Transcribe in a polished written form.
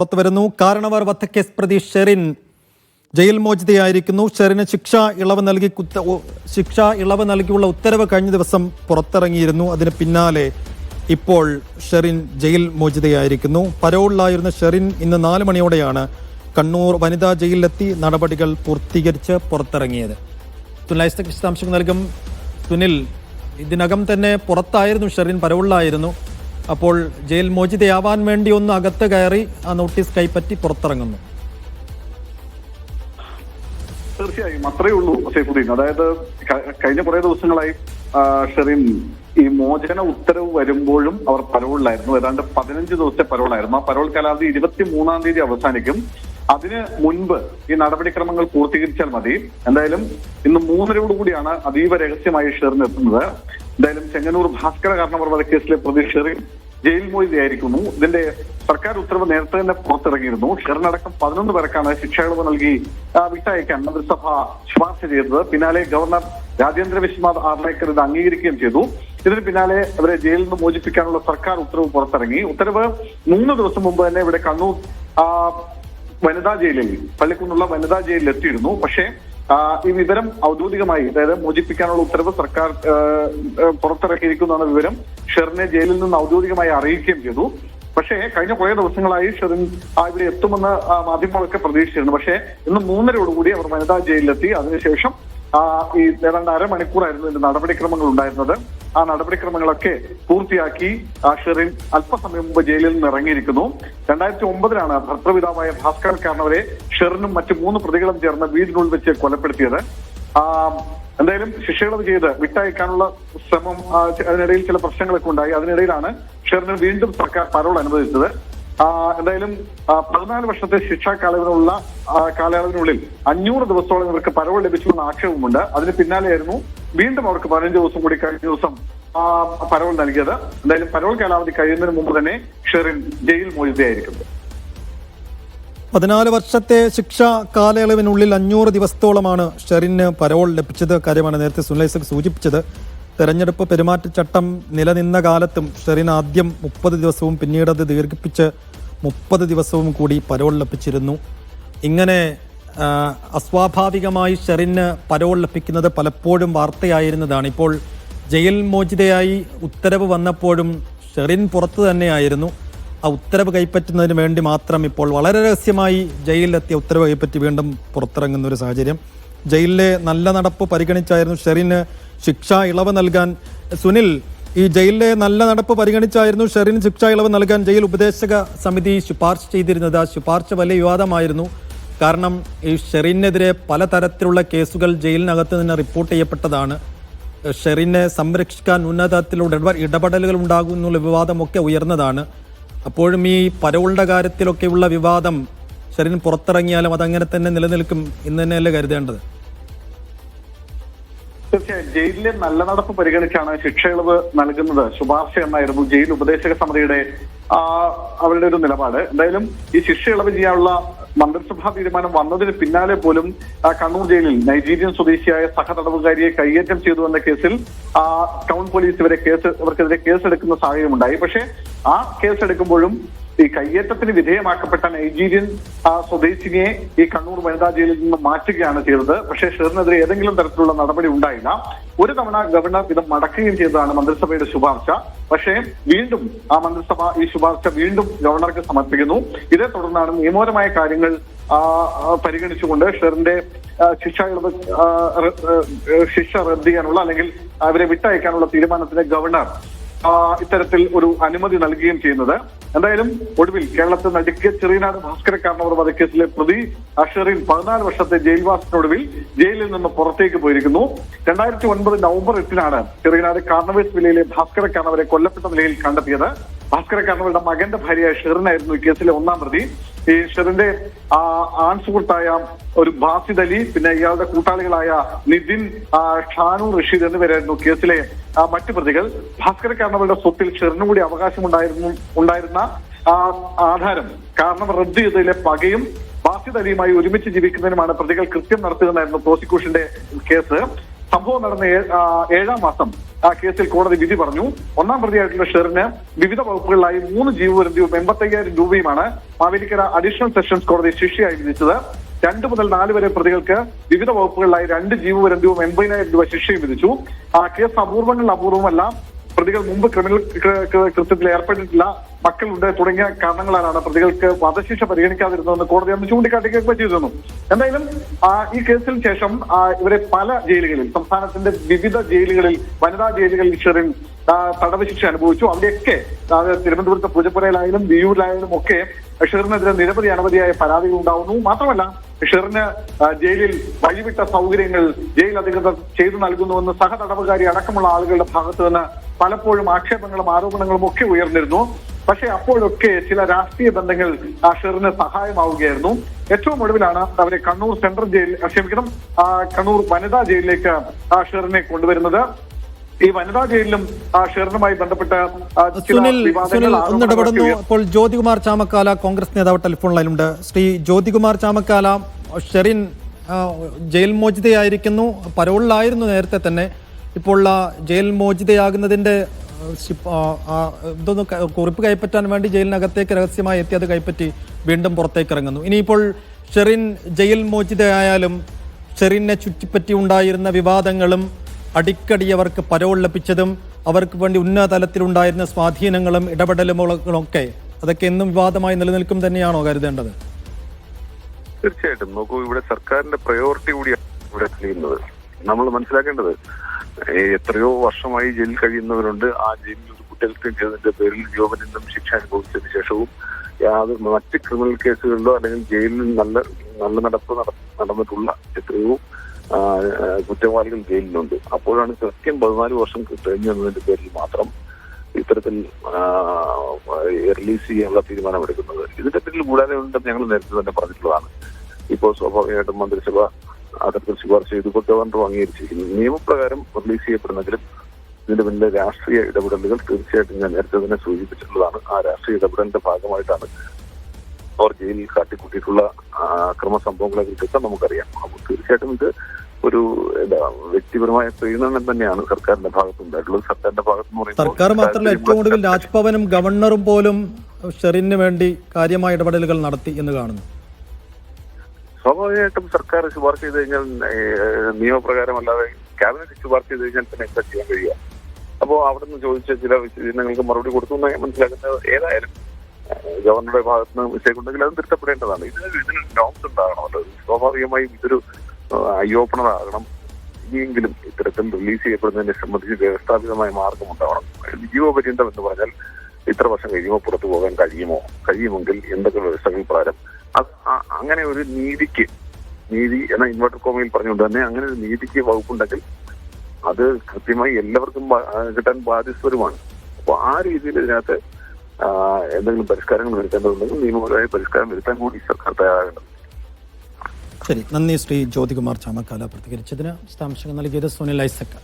പുറത്തുവരുന്നു. കാരണവർ വധക്കേസ് പ്രതി ഷെറിൻ ജയിൽ മോചിതയായിരിക്കുന്നു. ഷെറിന് ശിക്ഷാ ഇളവ് നൽകിയുള്ള ഉത്തരവ് കഴിഞ്ഞ ദിവസം പുറത്തിറങ്ങിയിരുന്നു. അതിന് പിന്നാലെ ഇപ്പോൾ ഷെറിൻ ജയിൽ മോചിതയായിരിക്കുന്നു. പരോളിലായിരുന്ന ഷെറിൻ ഇന്ന് 4 മണിയോടെയാണ് കണ്ണൂർ വനിതാ ജയിലിലെത്തി നടപടികൾ പൂർത്തീകരിച്ച് പുറത്തിറങ്ങിയത്. തുലൈസ്തക് വിശദാംശങ്ങൾ നൽകും. സുനിൽ, ഇതിനകം തന്നെ പുറത്തായിരുന്നു ഷെറിൻ, പരോളിലായിരുന്നു. അപ്പോൾ ജയിൽ മോചിതയാവാൻ വേണ്ടി ഒന്ന് അകത്ത് കയറി ആ നോട്ടീസ് കൈപ്പറ്റി പുറത്തിറങ്ങുന്നു. തീർച്ചയായും അത്രയേ ഉള്ളൂ സൈഫുദ്ദീൻ. അതായത് കഴിഞ്ഞ കുറെ ദിവസങ്ങളായി ഷെറിൻ ഈ മോചന ഉത്തരവ് വരുമ്പോഴും അവർ പരോളിലായിരുന്നു. ഏതാണ്ട് 15 ദിവസത്തെ പരോളായിരുന്നു. ആ പരോൾ കാലാവധി 23-ാം തീയതി അവസാനിക്കും. അതിന് മുൻപ് ഈ നടപടിക്രമങ്ങൾ പൂർത്തീകരിച്ചാൽ മതി. എന്തായാലും ഇന്ന് 3:30 അതീവ രഹസ്യമായി ഷെറിൻ എത്തുന്നത്. എന്തായാലും ചെങ്ങന്നൂർ ഭാസ്കര കാരണവർ വധക്കേസിലെ പ്രതി ഷെറിൻ ജയിൽ മോചിതയായിരിക്കുന്നു. ഇതിന്റെ സർക്കാർ ഉത്തരവ് നേരത്തെ തന്നെ പുറത്തിറങ്ങിയിരുന്നു. ഷെറിനടക്കം 11 പേർക്കാണ് ശിക്ഷാ ഇളവ് നൽകി വിട്ടയക്കാൻ മന്ത്രിസഭ ശുപാർശ ചെയ്തത്. പിന്നാലെ ഗവർണർ രാജേന്ദ്ര വിശ്വനാഥ് ആർലേക്കർ ഇത് അംഗീകരിക്കുകയും ചെയ്തു. ഇതിന് പിന്നാലെ അവരെ ജയിലിൽ നിന്ന് മോചിപ്പിക്കാനുള്ള സർക്കാർ ഉത്തരവ് പുറത്തിറങ്ങി. ഉത്തരവ് 3 ദിവസം മുമ്പ് തന്നെ ഇവിടെ കണ്ണൂർ വനിതാ ജയിലിൽ, പള്ളിക്കുന്നുള്ള വനിതാ ജയിലിൽ എത്തിയിരുന്നു. പക്ഷേ ഈ വിവരം ഔദ്യോഗികമായി, അതായത് മോചിപ്പിക്കാനുള്ള ഉത്തരവ് സർക്കാർ പുറത്തിറക്കിയിരിക്കുന്ന വിവരം ഷെറിനെ ജയിലിൽ നിന്ന് ഔദ്യോഗികമായി അറിയിക്കുകയും ചെയ്തു. പക്ഷേ കഴിഞ്ഞ കുറെ ദിവസങ്ങളായി ഷെറിൻ ഇവിടെ എത്തുമെന്ന് മാധ്യമങ്ങളൊക്കെ പ്രതീക്ഷിച്ചിരുന്നു. പക്ഷേ ഇന്ന് 3:30 അവർ വനിതാ ജയിലിലെത്തി. അതിനുശേഷം ഈ ഏതാണ്ട് അരമണിക്കൂറായിരുന്നു ഇതിന്റെ നടപടിക്രമങ്ങൾ ഉണ്ടായിരുന്നത്. ആ നടപടിക്രമങ്ങളൊക്കെ പൂർത്തിയാക്കി ഷെറിൻ അല്പസമയം മുമ്പ് ജയിലിൽ നിന്ന് ഇറങ്ങിയിരിക്കുന്നു. 2009 ഭർത്തൃപിതാവായ ഭാസ്കർ കാരണവരെ ഷെറിനും മറ്റ് 3 പ്രതികളും ചേർന്ന് വീടിനുള്ളിൽ വെച്ച് കൊലപ്പെടുത്തിയത്. എന്തായാലും ശിക്ഷയിളവ് ചെയ്ത് വിട്ടയക്കാനുള്ള ശ്രമം, അതിനിടയിൽ ചില പ്രശ്നങ്ങളൊക്കെ ഉണ്ടായി. അതിനിടയിലാണ് ഷെറിന് വീണ്ടും സർക്കാർ പരോൾ അനുവദിച്ചത്. എന്തായാലും 14 വർഷത്തെ ശിക്ഷാ കാലയളവിനുള്ളിൽ 500 ദിവസത്തോളം ഇവർക്ക് പരോൾ ലഭിച്ചുവെന്ന ആക്ഷേപമുണ്ട്. അതിന് പിന്നാലെയായിരുന്നു വീണ്ടും അവർക്ക് 15 ദിവസം കൂടി കഴിഞ്ഞ ദിവസം പരോൾ നൽകിയത്. എന്തായാലും പരോൾ കാലാവധി കഴിയുന്നതിന് മുമ്പ് തന്നെ ഷെറിൻ ജയിൽ മോചിതയായിരിക്കുന്നത്. 14 വർഷത്തെ ശിക്ഷാ കാലയളവിനുള്ളിൽ 500 ദിവസത്തോളമാണ് ഷെറിന് പരോൾ ലഭിച്ചത്. കാര്യമാണ് നേരത്തെ സുനിൽ സൂചിപ്പിച്ചത്. തെരഞ്ഞെടുപ്പ് പെരുമാറ്റച്ചട്ടം നിലനിന്ന കാലത്തും ഷെറിൻ ആദ്യം 30 ദിവസവും പിന്നീട് അത് ദീർഘിപ്പിച്ച് 30 ദിവസവും കൂടി പരോൾ ലഭിച്ചിരുന്നു. ഇങ്ങനെ അസ്വാഭാവികമായി ഷെറിന് പരോൾ ലഭിക്കുന്നത് പലപ്പോഴും വാർത്തയായിരുന്നതാണ്. ഇപ്പോൾ ജയിൽ മോചിതയായി ഉത്തരവ് വന്നപ്പോഴും ഷെറിൻ പുറത്തു തന്നെയായിരുന്നു. ആ ഉത്തരവ് കൈപ്പറ്റുന്നതിന് വേണ്ടി മാത്രം ഇപ്പോൾ വളരെ രഹസ്യമായി ജയിലിലെത്തിയ ഉത്തരവ് കൈപ്പറ്റി വീണ്ടും പുറത്തിറങ്ങുന്ന ഒരു സാഹചര്യം. ജയിലിലെ നല്ല നടപ്പ് പരിഗണിച്ചായിരുന്നു ഷെറിന് ശിക്ഷാ ഇളവ് നൽകാൻ. സുനിൽ, ഈ ജയിലിലെ നല്ല നടപ്പ് പരിഗണിച്ചായിരുന്നു ഷെറിന് ശിക്ഷാ ഇളവ് നൽകാൻ ജയിൽ ഉപദേശക സമിതി ശുപാർശ ചെയ്തിരുന്നത്. ആ ശുപാർശ വലിയ വിവാദമായിരുന്നു. കാരണം ഈ ഷെറിനെതിരെ പലതരത്തിലുള്ള കേസുകൾ ജയിലിനകത്ത് നിന്ന് റിപ്പോർട്ട് ചെയ്യപ്പെട്ടതാണ്. ഷെറിനെ സംരക്ഷിക്കാൻ ഉന്നതത്തിലുള്ള ഇടപെടലുകൾ ഉണ്ടാകും എന്നുള്ള വിവാദമൊക്കെ ഉയർന്നതാണ്. അപ്പോഴും ഈ പരോളിന്റെ കാര്യത്തിലൊക്കെയുള്ള വിവാദം ഷെറിൻ പുറത്തിറങ്ങിയാലും അതങ്ങനെ തന്നെ നിലനിൽക്കും എന്ന് തന്നെയല്ലേ കരുതേണ്ടത്? തീർച്ചയായും ജയിലിലെ നല്ല നടപ്പ് പരിഗണിച്ചാണ് ശിക്ഷ ഇളവ് നൽകുന്നത് ശുപാർശ എന്നായിരുന്നു ജയിൽ ഉപദേശക സമിതിയുടെ അവരുടെ ഒരു നിലപാട്. എന്തായാലും ഈ ശിക്ഷ ഇളവ് ചെയ്യാനുള്ള മന്ത്രിസഭാ തീരുമാനം വന്നതിന് പിന്നാലെ പോലും കണ്ണൂർ ജയിലിൽ നൈജീരിയൻ സ്വദേശിയായ സഹതടവുകാരിയെ കൈയേറ്റം ചെയ്തു എന്ന കേസിൽ ടൗൺ പോലീസ് ഇവർക്കെതിരെ കേസെടുക്കുന്ന സാഹചര്യമുണ്ടായി. പക്ഷേ ആ കേസെടുക്കുമ്പോഴും ഈ കയ്യേറ്റത്തിന് വിധേയമാക്കപ്പെട്ട നൈജീരിയൻ സ്വദേശിനിയെ ഈ കണ്ണൂർ വനിതാ ജയിലിൽ നിന്ന് മാറ്റുകയാണ് ചെയ്തത്. പക്ഷേ ഷെറിനെതിരെ ഏതെങ്കിലും തരത്തിലുള്ള നടപടി ഉണ്ടായില്ല. ഒരു തവണ ഗവർണർ ഇത് മടക്കുകയും ചെയ്തതാണ് മന്ത്രിസഭയുടെ ശുപാർശ. പക്ഷേ വീണ്ടും ആ മന്ത്രിസഭ ഈ ശുപാർശ വീണ്ടും ഗവർണർക്ക് സമർപ്പിക്കുന്നു. ഇതേ തുടർന്നാണ് നിയമപരമായ കാര്യങ്ങൾ പരിഗണിച്ചുകൊണ്ട് ഷെറിന്റെ ശിക്ഷ റദ്ദ് ചെയ്യാനുള്ള അല്ലെങ്കിൽ അവരെ വിട്ടയക്കാനുള്ള തീരുമാനത്തിന് ഗവർണർ ഇത്തരത്തിൽ ഒരു അനുമതി നൽകുകയും ചെയ്യുന്നത്. എന്തായാലും ഒടുവിൽ കേരളത്തിൽ നടുക്കിയ ചെറിയനാട് ഭാസ്കര കാരണവർ വധക്കേസിലെ പ്രതി ഷെറിൻ 14 വർഷത്തെ ജയിൽവാസത്തിനൊടുവിൽ ജയിലിൽ നിന്ന് പുറത്തേക്ക് പോയിരിക്കുന്നു. 2009 നവംബർ 8 ചെറിയനാട് കാർണവേഴ്സ് വില്ലയിലെ ഭാസ്കര കാരണവരെ കൊല്ലപ്പെട്ട നിലയിൽ കണ്ടെത്തിയത്. ഭാസ്കര കാരണവരുടെ മകന്റെ ഭാര്യയായ ഷെറിനായിരുന്നു ഈ കേസിലെ 1-ാം പ്രതി. ഈ ഷെറിന്റെ ആൺസുഹൃത്തായ ഒരു ബാസിദ് അലി, പിന്നെ ഇയാളുടെ കൂട്ടാളികളായ നിതിൻ, ഷാനൂർ റഷീദ് എന്നിവരായിരുന്നു കേസിലെ മറ്റു പ്രതികൾ. ഭാസ്കര കാരണവരുടെ സ്വത്തിൽ ഷെറിനും കൂടി ഉണ്ടായിരുന്ന ആധാരം കാരണവർ റദ്ദ് ചെയ്തതിലെ പകയും ബാസിദ് അലിയുമായി ഒരുമിച്ച് ജീവിക്കുന്നതിനുമാണ് പ്രതികൾ കൃത്യം നടത്തുകയെന്നായിരുന്നു പ്രോസിക്യൂഷന്റെ കേസ്. സംഭവം നടന്ന 7ാം മാസം ആ കേസിൽ കോടതി വിധി പറഞ്ഞു. ഒന്നാം പ്രതിയായിട്ടുള്ള ഷെറിന് വിവിധ വകുപ്പുകളിലായി 3 ജീവപര്യന്തവും 85,000 രൂപയുമാണ് മാവേലിക്കര അഡീഷണൽ സെഷൻസ് കോടതി ശിക്ഷയായി വിധിച്ചത്. 2 മുതൽ 4 വരെ പ്രതികൾക്ക് വിവിധ വകുപ്പുകളിലായി 2 ജീവപര്യന്തവും 80,000 രൂപ ശിക്ഷയും വിധിച്ചു. ആ കേസ് അപൂർവമല്ല. പ്രതികൾ മുമ്പ് ക്രിമിനൽ കൃത്യത്തിൽ ഏർപ്പെട്ടിട്ടില്ല, മക്കളുണ്ട് തുടങ്ങിയ കാരണങ്ങളാലാണ് പ്രതികൾക്ക് വധശിക്ഷ പരിഗണിക്കാതിരുന്നതെന്ന് കോടതി അന്ന് ചൂണ്ടിക്കാട്ടുകയൊക്കെ ചെയ്തിരുന്നു. എന്തായാലും ഈ കേസിന് ശേഷം ഇവരെ പല ജയിലുകളിൽ, സംസ്ഥാനത്തിന്റെ വിവിധ ജയിലുകളിൽ, വനിതാ ജയിലുകളിൽ ഷെറിൻ തടവ് ശിക്ഷ അനുഭവിച്ചു. അവിടെയൊക്കെ തിരുവനന്തപുരത്തെ പൂജപ്പുരയിലായാലും വിയൂരിലായാലും ഒക്കെ ഷെറിനെതിരെ നിരവധി അനവധിയായ പരാതികൾ ഉണ്ടാവുന്നു. മാത്രമല്ല ഷെറിന് ജയിലിൽ വഴിവിട്ട സൗകര്യങ്ങൾ ജയിൽ അധികൃതർ ചെയ്തു നൽകുന്നുവെന്ന് സഹതടവുകാരി അടക്കമുള്ള ആളുകളുടെ ഭാഗത്ത് നിന്ന് പലപ്പോഴും ആക്ഷേപങ്ങളും ആരോപണങ്ങളും ഒക്കെ ഉയർന്നിരുന്നു. പക്ഷേ അപ്പോഴൊക്കെ ചില രാഷ്ട്രീയ ബന്ധങ്ങൾ ഷെറിന് സഹായമാവുകയായിരുന്നു. ഏറ്റവും ഒടുവിലാണ് അവരെ കണ്ണൂർ സെൻട്രൽ ജയിൽ, കണ്ണൂർ വനിതാ ജയിലിലേക്ക് ഷെറിനെ കൊണ്ടുവരുന്നത്. ഈ വനിതാ ജയിലിലും ഷെറിനുമായി ബന്ധപ്പെട്ട സുനിൽ ഒന്നിടപെടുന്നു. ഇപ്പോൾ ജ്യോതികുമാർ ചാമക്കാല കോൺഗ്രസ് നേതാവ് ടെലിഫോൺ ലൈനുണ്ട്. ശ്രീ ജ്യോതികുമാർ ചാമക്കാല, ഷെറിൻ ജയിൽ മോചിതയായിരിക്കുന്നു, പരോളിലായിരുന്നു നേരത്തെ തന്നെ. ഇപ്പോൾ ജയിൽ മോചിതയാകുന്നതിന്റെ ഇതൊന്ന് കുറിപ്പ് കൈപ്പറ്റാൻ വേണ്ടി ജയിലിനകത്തേക്ക് രഹസ്യമായി എത്തി അത് കൈപ്പറ്റി വീണ്ടും പുറത്തേക്ക് ഇറങ്ങുന്നു. ഇനിയിപ്പോൾ ഷെറിൻ ജയിൽ മോചിതയായാലും ഷെറിനെ ചുറ്റിപ്പറ്റി ഉണ്ടായിരുന്ന വിവാദങ്ങളും അടിക്കടി അവർക്ക് പരോൾ ലഭിച്ചതും അവർക്ക് വേണ്ടി ഉന്നത തലത്തിലുണ്ടായിരുന്ന സ്വാധീനങ്ങളും ഇടപെടലുകളൊക്കെ അതൊക്കെ എന്നും വിവാദമായി നിലനിൽക്കും തന്നെയാണോ കരുതേണ്ടത്? തീർച്ചയായിട്ടും. നോക്കൂ, ഇവിടെ സർക്കാരിന്റെ പ്രയോറിറ്റി കൂടിയാണ് ഇവിടെ ചെയ്യുന്നത്. നമ്മൾ മനസ്സിലാക്കേണ്ടത്, എത്രയോ വർഷമായി ജയിലിൽ കഴിയുന്നവരുണ്ട്. ആ ജയിലിൽ ഒരു കുറ്റകൃത്യം ചെയ്തതിന്റെ പേരിൽ ജീവപര്യന്തം ശിക്ഷ അനുഭവിച്ചതിന് ശേഷവും മറ്റ് ക്രിമിനൽ കേസുകളിലോ അല്ലെങ്കിൽ ജയിലിൽ നല്ല നടപ്പ് നടന്നിട്ടുള്ള എത്രയോ കുറ്റവാളികൾ ജയിലിലുണ്ട്. അപ്പോഴാണ് കൃത്യം 14 വർഷം കഴിഞ്ഞതിന്റെ പേരിൽ മാത്രം ഇത്തരത്തിൽ റിലീസ് ചെയ്യാനുള്ള തീരുമാനമെടുക്കുന്നത്. ഇതിന്റെ പിന്നിൽ കൂടാതെ ഉണ്ടെന്ന് ഞങ്ങൾ നേരത്തെ തന്നെ പറഞ്ഞിട്ടുള്ളതാണ്. ഇപ്പോൾ സ്വാഭാവികമായിട്ടും മന്ത്രിസഭ അത്തരത്തിൽ ശുപാർശ ചെയ്ത് ഗവർണർ അംഗീകരിച്ചിരിക്കുന്നു. നിയമപ്രകാരം റിലീസ് ചെയ്യപ്പെടുന്നെങ്കിലും ഇതിന്റെ പിന്നിലെ രാഷ്ട്രീയ ഇടപെടലുകൾ തീർച്ചയായിട്ടും ഞാൻ നേരത്തെ തന്നെ സൂചിപ്പിച്ചിട്ടുള്ളതാണ്. ആ രാഷ്ട്രീയ ഇടപെടലിന്റെ ഭാഗമായിട്ടാണ് അവർ ജയിലിൽ കാട്ടിക്കൂട്ടിയിട്ടുള്ള അക്രമ സംഭവങ്ങളെ കുറിച്ചൊക്കെ നമുക്കറിയാം. അപ്പോൾ തീർച്ചയായിട്ടും ഇത് ഒരു വ്യക്തിപരമായ പ്രീണനം തന്നെയാണ് സർക്കാരിന്റെ ഭാഗത്തുണ്ടായിട്ടുള്ളത്. സർക്കാരിന്റെ ഭാഗത്തുനിന്ന് പറയുമ്പോൾ സർക്കാർ മാത്രമല്ല, ഏറ്റവും ഒടുവിൽ രാജ്ഭവനും ഗവർണറും പോലും ഷെറിന് വേണ്ടി കാര്യമായ ഇടപെടലുകൾ നടത്തി എന്ന് കാണുന്നു. സ്വാഭാവികമായിട്ടും സർക്കാർ ശുപാർശ ചെയ്ത് കഴിഞ്ഞാൽ നിയമപ്രകാരം അല്ലാതെ ക്യാബിനറ്റ് ശുപാർശ ചെയ്ത് കഴിഞ്ഞാൽ തന്നെ എന്താ ചെയ്യാൻ കഴിയുക? അപ്പോൾ അവിടെ നിന്ന് ചോദിച്ച ചില വിശദീകരണങ്ങൾക്ക് മറുപടി കൊടുത്തു എന്ന് മനസ്സിലാക്കുന്നത്. ഏതായാലും ഗവർണറുടെ ഭാഗത്ത് നിന്ന് മിസ്റ്റേക്ക് ഉണ്ടെങ്കിൽ അത് തിരുത്തപ്പെടേണ്ടതാണ്. ഇതിന് നോംസ് ഉണ്ടാകണമല്ലോ. സ്വാഭാവികമായും ഇതൊരു ഐ ഓപ്പണർ ആകണം. ഇനിയെങ്കിലും ഇത്തരത്തിൽ റിലീസ് ചെയ്യപ്പെടുന്നതിനെ സംബന്ധിച്ച് വ്യവസ്ഥാപിതമായ മാർഗം ഉണ്ടാവണം. ജീവപര്യന്തം എന്ന് പറഞ്ഞാൽ ഇത്ര വർഷം കഴിയുമ്പോൾ പുറത്തു പോകാൻ കഴിയുമെങ്കിൽ എന്തൊക്കെ വ്യവസ്ഥകൾ പ്രകാരം അങ്ങനെ ഒരു നീതി എന്ന ഇൻവെർട്ടർ കോമയിൽ പറഞ്ഞുകൊണ്ട് തന്നെ അങ്ങനെ ഒരു നീതിക്ക് വകുപ്പുണ്ടെങ്കിൽ അത് കൃത്യമായി എല്ലാവർക്കും കിട്ടാൻ ബാധ്യസ്ഥരുമാണ്. അപ്പോൾ ആ രീതിയിൽ ഇതിനകത്ത് എന്തെങ്കിലും പരിഷ്കാരങ്ങൾ വരുത്തേണ്ടതുണ്ടെങ്കിൽ നിയമപരമായ പരിഷ്കാരം വരുത്താൻ കൂടി സർക്കാർ തയ്യാറാകേണ്ടത്. ശരി, നന്ദി ശ്രീ ജ്യോതികുമാർ ചാമക്കാല പ്രതികരിച്ചതിന് വിശദാംശങ്ങൾ നൽകിയത് സുനിൽ ഐസക്.